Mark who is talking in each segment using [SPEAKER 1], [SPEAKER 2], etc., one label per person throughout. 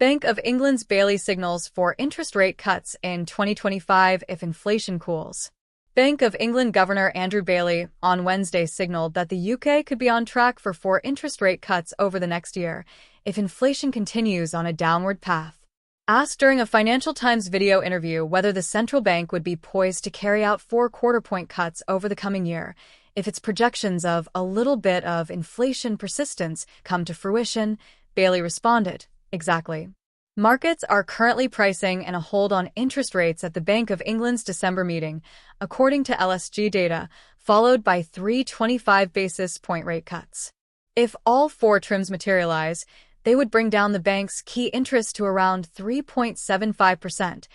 [SPEAKER 1] Bank of England's Bailey signals for interest rate cuts in 2025 if inflation cools. Bank of England Governor Andrew Bailey on Wednesday signaled that the UK could be on track for 4 interest rate cuts over the next year if inflation continues on a downward path. Asked during a Financial Times video interview whether the central bank would be poised to carry out 4 quarter-point cuts over the coming year if its projections of a little bit of inflation persistence come to fruition, Bailey responded, "Exactly. Markets are currently pricing in a hold on interest rates at the Bank of England's December meeting, according to LSEG data, followed by 3 25 basis point rate cuts. If all 4 trims materialize, they would bring down the bank's key interest to around 3.75%,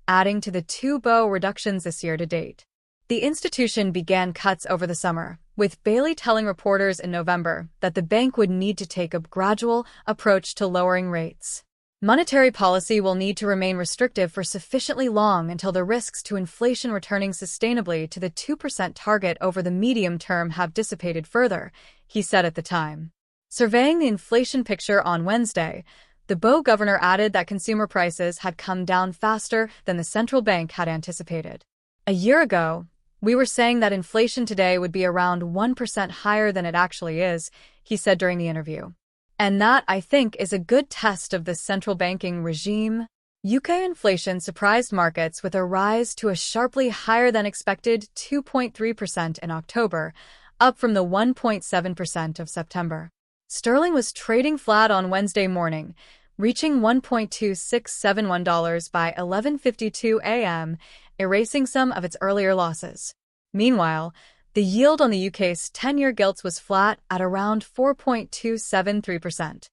[SPEAKER 1] adding to the 2 BO reductions this year to date." The institution began cuts over the summer, with Bailey telling reporters in November that the bank would need to take a gradual approach to lowering rates. Monetary policy will need to remain restrictive for sufficiently long until the risks to inflation returning sustainably to the 2% target over the medium term have dissipated further, he said at the time. Surveying the inflation picture on Wednesday, the BO governor added that consumer prices had come down faster than the central bank had anticipated. "A year ago, we were saying that inflation today would be around 1% higher than it actually is," he said during the interview. "And that, I think, is a good test of the central banking regime." UK inflation surprised markets with a rise to a sharply higher than expected 2.3% in October, up from the 1.7% of September. Sterling was trading flat on Wednesday morning, reaching $1.2671 by 11:52 a.m., erasing some of its earlier losses. Meanwhile, the yield on the UK's 10-year gilts was flat at around 4.273%.